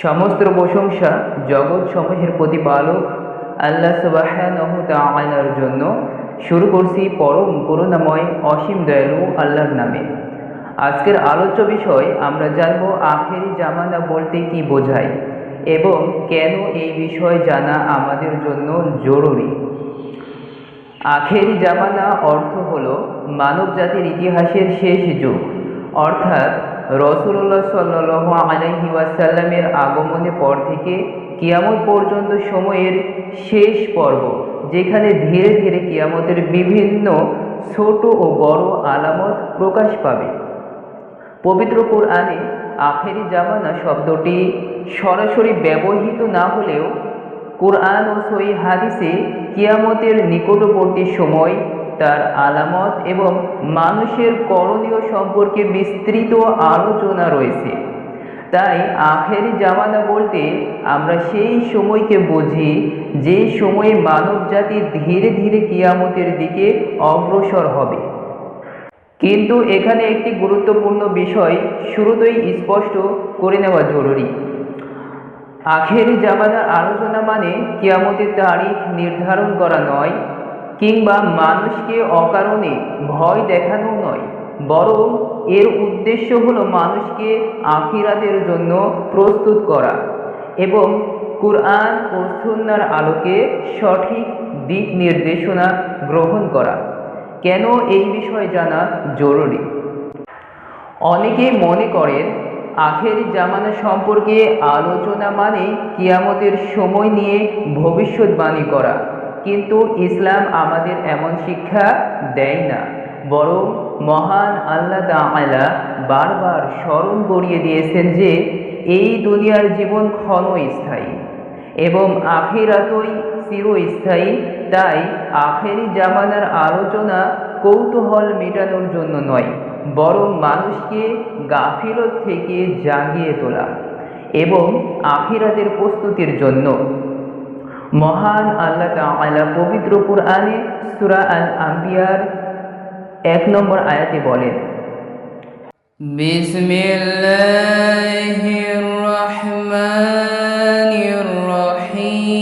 সমস্ত প্রশংসা জগৎ সমূহের প্রতিপালক আল্লাহ সুবহানাহু তাআলার জন্য। শুরু করছি পরম করুণাময় অসীম দয়ালু আল্লাহর নামে। আজকের আলোচ্য বিষয় আমরা জানব আখেরি জামানা বলতে কি বোঝায় এবং কেন এই বিষয় জানা আমাদের জন্য জরুরি। আখেরি জামানা অর্থ হলো মানব জাতির ইতিহাসের শেষ যুগ, অর্থাৎ রাসূলুল্লাহ সাল্লাল্লাহু আলাইহি ওয়াসাল্লামের আগমনের পর থেকে কিয়ামত পর্যন্ত সময়ের শেষ পর্ব, যেখানে ধীরে ধীরে কিয়ামতের বিভিন্ন ছোট ও বড় আলামত প্রকাশ পাবে। পবিত্র কোরআনে আখেরি জামানা শব্দটি সরাসরি ব্যবহৃত না হলেও কোরআন ও সহিহ হাদিসে কিয়ামতের নিকটবর্তী সময়, তার আলামত এবং মানুষের করণীয় সম্পর্কে বিস্তৃত আলোচনা রয়েছে। তাই আখেরি জামানা বলতে আমরা সেই সময়কে বুঝি যে সময়ে মানব জাতি ধীরে ধীরে কিয়ামতের দিকে অগ্রসর হবে। কিন্তু এখানে একটি গুরুত্বপূর্ণ বিষয় শুরুতেই স্পষ্ট করে নেওয়া জরুরি। আখেরি জামানার আলোচনা মানে কিয়ামতের তারিখ নির্ধারণ করা নয়, কিংবা মানুষকে অকারণে ভয় দেখানো নয়, বরং এর উদ্দেশ্য হলো মানুষকে আখিরাতের জন্য প্রস্তুত করা এবং কুরআন ও সুন্নাহর আলোকে সঠিক দিক নির্দেশনা গ্রহণ করা। কেন এই বিষয় জানা জরুরি? অনেকেই মনে করেন আখেরি জামানা সম্পর্কে আলোচনা মানে কিয়ামতের সময় নিয়ে ভবিষ্যৎবাণী করা, কিন্তু ইসলাম আমাদের এমন শিক্ষা দেয় না, বরং মহান আল্লাহ তাআলা বারবার স্মরণ করিয়ে দিয়েছেন যে এই দুনিয়ার জীবন ক্ষণস্থায়ী এবং আখিরাতই চিরস্থায়ী। তাই আখেরি জামানার আলোচনা কৌতূহল মেটানোর জন্য নয়, বরং মানুষকে গাফিলত থেকে জাগিয়ে তোলা এবং আখিরাতের প্রস্তুতির জন্য। মহান আল্লাহ তাআলা পবিত্র কোরআনে সূরা আল আম্বিয়ার 1 নম্বর আয়াতে বলেন, বিসমিল্লাহির রহমানির রহিম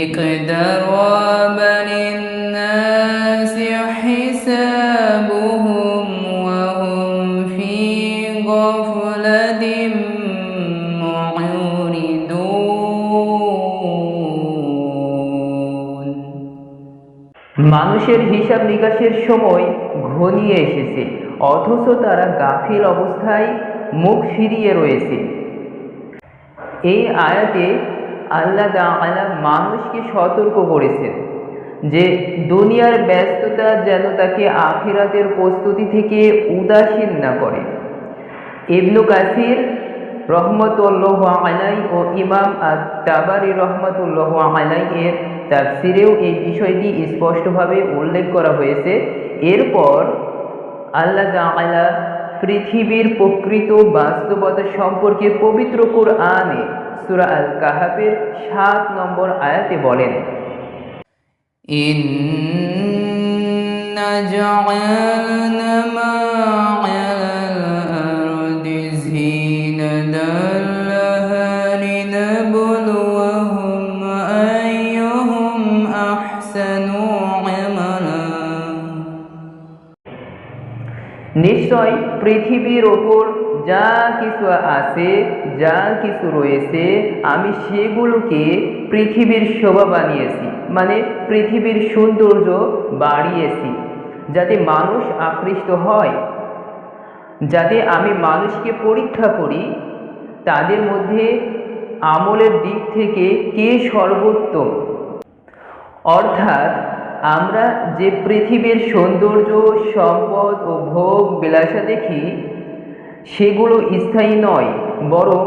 ইকতারাবা লিন-নাসি হিসাবুহুম ওয়া হুম ফি গাফলাতিন মুরিদুন। মানুষের হিসাব নিকাশের সময় ঘনিয়ে এসেছে, অথচ তারা গাফিল অবস্থায় মুখ ফিরিয়ে রয়েছে। এই আয়াতে আল্লাহ তাআলা মানুষকে সতর্ক করেছেন যে দুনিয়ার ব্যস্ততা যেন তাকে আখিরাতের প্রস্তুতি থেকে উদাসীন না করে। ইবনে কাসির রহমতুল্লাহি আলাইহি ও ইমাম আত-তাবারি রহমতুল্লাহি আলাইহি এর তাফসিরেও এই বিষয়টি স্পষ্টভাবে উল্লেখ করা হয়েছে। এরপর আল্লাহ তাআলা পৃথিবীর প্রকৃত বাস্তবতা সম্পর্কে পবিত্র কোরআনে সূরা আল কাহাফের 7 নম্বর আয়াতে বলেন, ইন্না জাআলনা মা আলাল আরদি জিনাতাল লাহা লিনাবলুয়াহুম আইয়ুহুম আহসানু আমালা। নিশ্চয় পৃথিবীর ওপর যা কিছু আছে, যা কিছু রয়েছে, আমি সেগুলোকে পৃথিবীর শোভা বানিয়েছি, মানে পৃথিবীর সৌন্দর্য বাড়িয়েছি, যাতে মানুষ আকৃষ্ট হয়, যাতে আমি মানুষকে পরীক্ষা করি তাদের মধ্যে আমলের দিক থেকে কে সর্বোত্তম। অর্থাৎ আমরা যে পৃথিবীর সৌন্দর্য, সম্পদ ও ভোগ বিলাসা দেখি, সেগুলো স্থায়ী নয়, বরং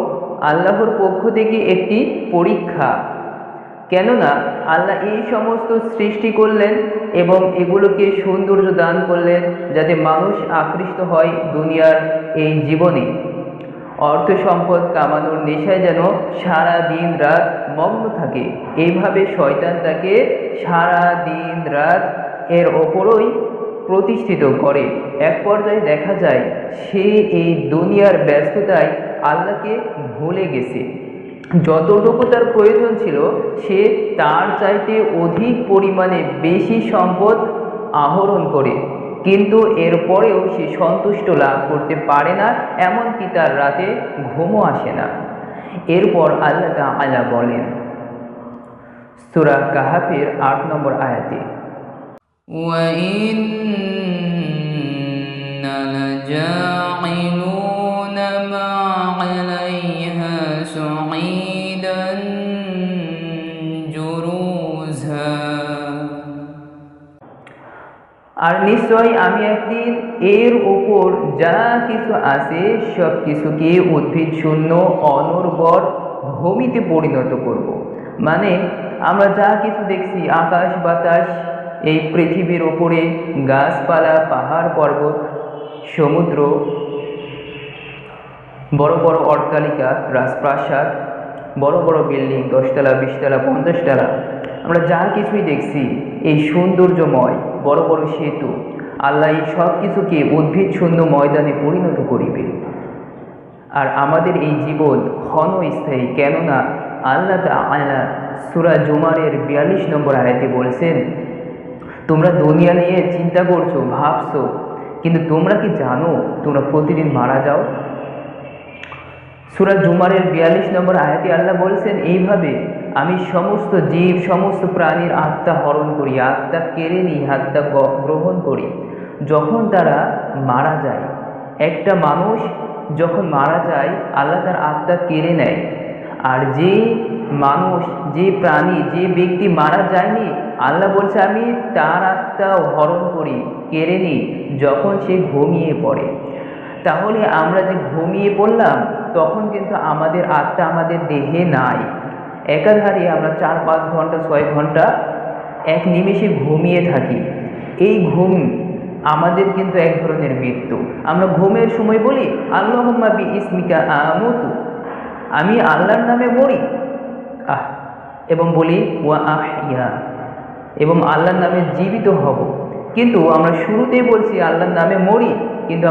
আল্লাহর পক্ষ থেকে একটি পরীক্ষা। কেননা আল্লাহ এই সমস্ত সৃষ্টি করলেন এবং এগুলোকে সৌন্দর্য দান করলেন যাতে মানুষ আকৃষ্ট হয় দুনিয়ার এই জীবনে। অর্থ সম্পদ কামানোর নেশায় যেন সারা দিন রাত মগ্ন থাকে। এইভাবে শয়তান তাকে সারা দিন রাত এর ওপরই প্রতিষ্ঠিত করে। এক পর্যায়ে দেখা যায় সে এই দুনিয়ার ব্যস্ততায় আল্লাহকে ভুলে গেছে। যতটুকু তার প্রয়োজন ছিল সে তার চাইতে অধিক পরিমাণে বেশি সম্পদ আহরণ করে, কিন্তু এরপরেও সে সন্তুষ্ট লাভ করতে পারে না, এমনকি তার রাতে ঘুমও আসে না। এরপর আল্লাহ তাআলা বলেন সূরা কাহাফের ৮ নম্বর আয়াতে, وَإِنَّ لَجَاعِلُونَ مَا عَلَيْهَا صَعِيدًا جُرُزًا। আর নিশ্চয় আমি একদিন এর উপর যা কিছু আছে সব কিছুকে উদ্ভিদ শূন্য অনর্বর ভূমিতে পরিণত করব। মানে আমরা যা কিছু দেখছি, আকাশ বাতাস, এই পৃথিবীর ওপরে গাছপালা, পাহাড় পর্বত, সমুদ্র, বড় বড় অট্টালিকা, রাজপ্রাসাদ, বড় বড় বিল্ডিং, 10 তলা, 20 তলা, 50 তলা, আমরা যা কিছুই দেখছি, এই সৌন্দর্যময় বড় বড় সেতু, আল্লাহ এই সব কিছুকে উদ্ভিদ শূন্য ময়দানে পরিণত করিবে। আর আমাদের এই জীবন ক্ষণস্থায়ী, কেননা আল্লাহ তাআলা সূরা জুমারের 42 নম্বর আয়াতে বলছেন, তোমরা দুনিয়া নিয়ে চিন্তা করছো, ভাবছো, কিন্তু তোমরা কি জানো তোমরা প্রতিদিন মারা যাও? সূরা জুমারের 42 নম্বর আয়াতে আল্লাহ বলছেন এইভাবে, আমি সমস্ত জীব, সমস্ত প্রাণীর আত্মা হরণ করি, আত্মা কেড়ে নিই, আত্মা গ্রহণ করি যখন তারা মারা যায়। একটা মানুষ যখন মারা যায় আল্লাহ তার আত্মা কেড়ে নেয়। আর যে মানুষ, যে প্রাণী, যে ব্যক্তি মারা যায়নি, আল্লাহ বলছে আমি তার আত্মা হরণ করি, কেড়ে নিই যখন সে ঘুমিয়ে পড়ে। তাহলে আমরা যে ঘুমিয়ে পড়লাম তখন কিন্তু আমাদের আত্মা আমাদের দেহে নাই। একাধারে আমরা 4-5 ঘন্টা, 6 ঘন্টা এক নিমেষে ঘুমিয়ে থাকি। এই ঘুম আমাদের কিন্তু এক ধরনের মৃত্যু। আমরা ঘুমের সময় বলি আল্লাহুম্মা বিইসমিকা আমুতু, আমি আল্লাহর নামে মরি, এবং বলি ওয়া আহইয়া, এবং আল্লাহর নামে জীবিত হব। কিন্তু আমরা শুরুতেই বলছি আল্লাহর নামে মরি, কিন্তু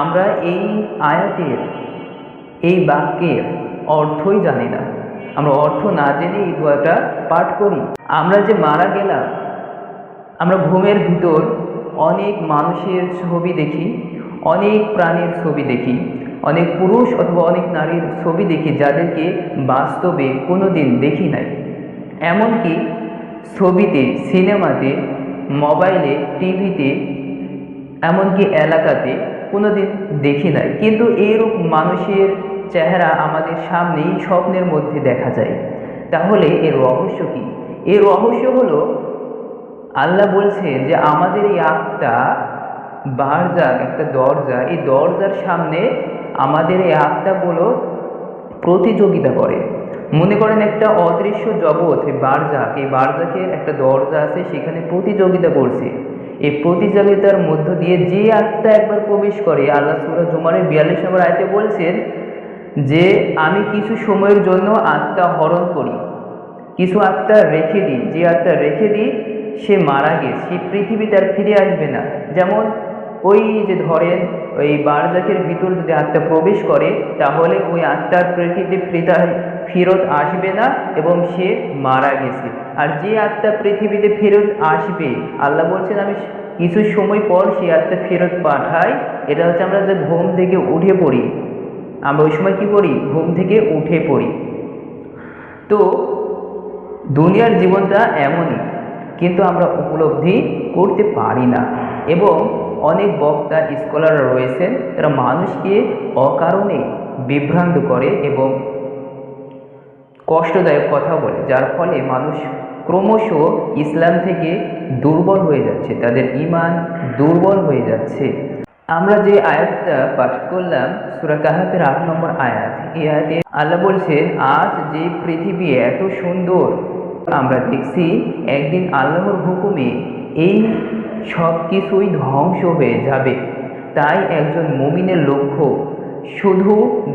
আমরা এই আয়াতের, এই বাক্যের অর্থই জানি না। আমরা অর্থ না জেনে এই দোয়াটা পাঠ করি। আমরা যে মারা গেলাম, আমরা ঘুমের ভিতর অনেক মানুষের ছবি দেখি, অনেক প্রাণীর ছবি দেখি, অনেক পুরুষ অথবা অনেক নারীর ছবি দেখি যাদেরকে বাস্তবে কোনো দিন দেখি নাই। এমনকি ছবিতে, সিনেমাতে, মোবাইলে, টিভিতে, এমনকি এলাকাতে কোনো দিন দেখি নাই, কিন্তু এরূপ মানুষের চেহারা আমাদের সামনেই স্বপ্নের মধ্যে দেখা যায়। তাহলে এর রহস্য কি? এর রহস্য হলো আল্লাহ বলছে যে আমাদের এই আত্মা বারজাক, একটা দরজা, এই দরজার সামনে আমাদের এই আত্মাগুলো প্রতিযোগিতা করে। মনে করেন একটা অদৃশ্য জগৎ, এই বারজাক, এই বারজাকের একটা দরজা আছে, সেখানে প্রতিযোগিতা করছে। এই প্রতিযোগিতার মধ্য দিয়ে যে আত্মা একবার প্রবেশ করে, আল্লাহ সূরা জুমারের 42 নম্বর আয়াতে বলছেন যে আমি কিছু সময়ের জন্য আত্মা হরণ করি, কিছু আত্মা রেখে দিই, যে আত্মা রেখে দিই সে মারা গেছে, সে পৃথিবীতে আর ফিরে আসবে না। যেমন ওই যে ধরেন ওই বারজাকের ভিতর যদি আত্মা প্রবেশ করে তাহলে ওই আত্মার পৃথিবীতে ফেরত আসবে না এবং সে মারা গেছে। আর যে আত্মা পৃথিবীতে ফেরত আসবে, আল্লাহ বলছেন আমি কিছু সময় পর সেই আত্মা ফেরত পাঠাই। এটা হচ্ছে আমরা যে ঘুম থেকে উঠে পড়ি, আমরা ওই সময় কি করি? ঘুম থেকে উঠে পড়ি। তো দুনিয়ার জীবনটা এমনই, কিন্তু আমরা উপলব্ধি করতে পারি না। এবং অনেক বক্তা, স্কলাররা রয়েছেন, তারা মানুষকে অকারণে বিভ্রান্ত করে এবং কষ্টদায়ক কথা বলে, যার ফলে মানুষ ক্রমশ ইসলাম থেকে দুর্বল হয়ে যাচ্ছে, তাদের ঈমান দুর্বল হয়ে যাচ্ছে। আমরা যে আয়াতটা পাঠ করলাম সূরা কাহাফের 8 নম্বর আয়াত, এই আয়াতে আল্লাহ বলছেন আজ যে পৃথিবী এত সুন্দর আমরা দেখছি, একদিন আল্লাহর হুকুমে এই সব কিছুই ধ্বংস হয়ে যাবে। তাই একজন মুমিনের লক্ষ্য শুধু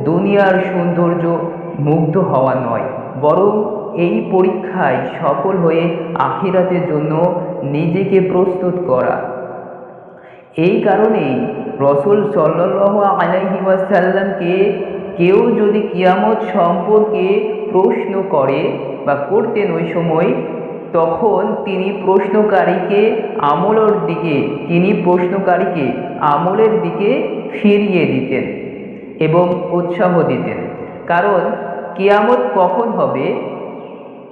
দুনিয়ার সৌন্দর্য মুগ্ধ হওয়া নয়, বরং এই পরীক্ষায় সফল হয়ে আখিরাতের জন্য নিজেকে প্রস্তুত করা। এই কারণেই রসুল সাল্লাল্লাহু আলাইহি ওয়াসাল্লামকে কেউ যদি কিয়ামত সম্পর্কে প্রশ্ন করে বা করতেন ওই সময়, তখন তিনি প্রশ্নকারীকে আমলের দিকে ফিরিয়ে দিতেন এবং উৎসাহ দিতেন। কারণ কিয়ামত কখন হবে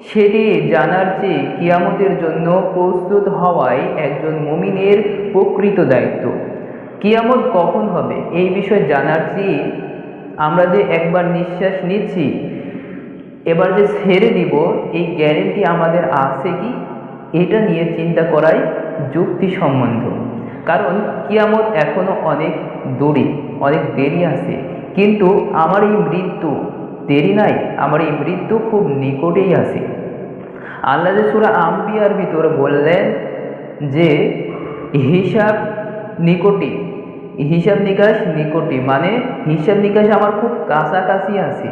সেটি জানার চেয়ে কিয়ামতের জন্য প্রস্তুত হওয়াই একজন মুমিনের প্রকৃত দায়িত্ব। কিয়ামত কখন হবে এই বিষয়ে জানার চেয়ে আমরা যে একবার নিঃশ্বাস নিচ্ছি এবার যে ছেড়ে দিব এই গ্যারেন্টি আমাদের আছে কি, এটা নিয়ে চিন্তা করাই যুক্তিসম্মত। কারণ কিয়ামত এখনো অনেক দূরে, অনেক দেরি আছে, কিন্তু আমার এই মৃত্যু দেরি নাই, আমার এই মৃত্যু খুব নিকটেই আছে। আল্লাহ যে সূরা আম্বিয়ার ভিতরে বললেন যে হিসাব নিকটে, হিসাব নিকাশ নিকটে, মানে হিসাব নিকাশ আমার খুব কাছাকাছি আছে।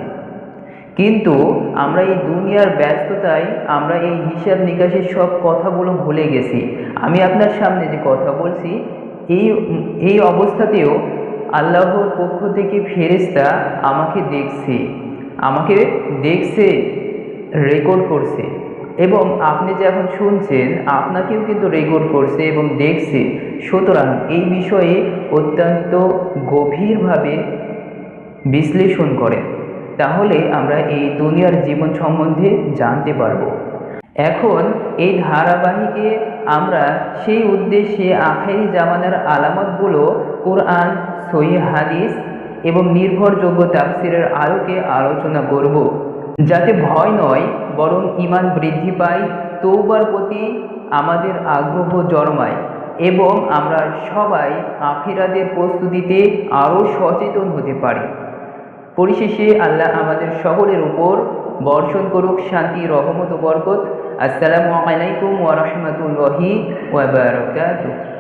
কিন্তু আমরা এই দুনিয়ার ব্যস্ততায় আমরা এই হিসাব নিকাশের সব কথাগুলো ভুলে গেছি। আমি আপনার সামনে যে কথা বলছি এই এই অবস্থাতেও আল্লাহর পক্ষ থেকে ফেরেশতা আমাকে দেখছে, রেকর্ড করছে, এবং আপনি যে এখন শুনছেন আপনাকেও কিন্তু রেকর্ড করছে এবং দেখছে। সুতরাং এই বিষয়ে অত্যন্ত গভীরভাবে বিশ্লেষণ করেন, তাহলে আমরা এই দুনিয়ার জীবন সম্বন্ধে জানতে পারব। এখন এই ধারাবাহিকে আমরা সেই উদ্দেশ্যে আখেরি জামানার আলামতগুলো কোরআন, সহিহ হাদিস এবং নির্ভরযোগ্য তাফসিরের আলোকে আলোচনা করব, যাতে ভয় নয় বরং ঈমান বৃদ্ধি পায়, তওবার প্রতি আমাদের আগ্রহ জন্মায় এবং আমরা সবাই আখিরাতের প্রস্তুতিতে আরও সচেতন হতে পারি। পরিশেষে আল্লাহ আমাদের সকলের উপর বর্ষণ করুক শান্তি, রহমত ও বরকত। আসসালামু আলাইকুম ওয়া রাহমাতুল্লাহি ওয়া বারাকাতুহু।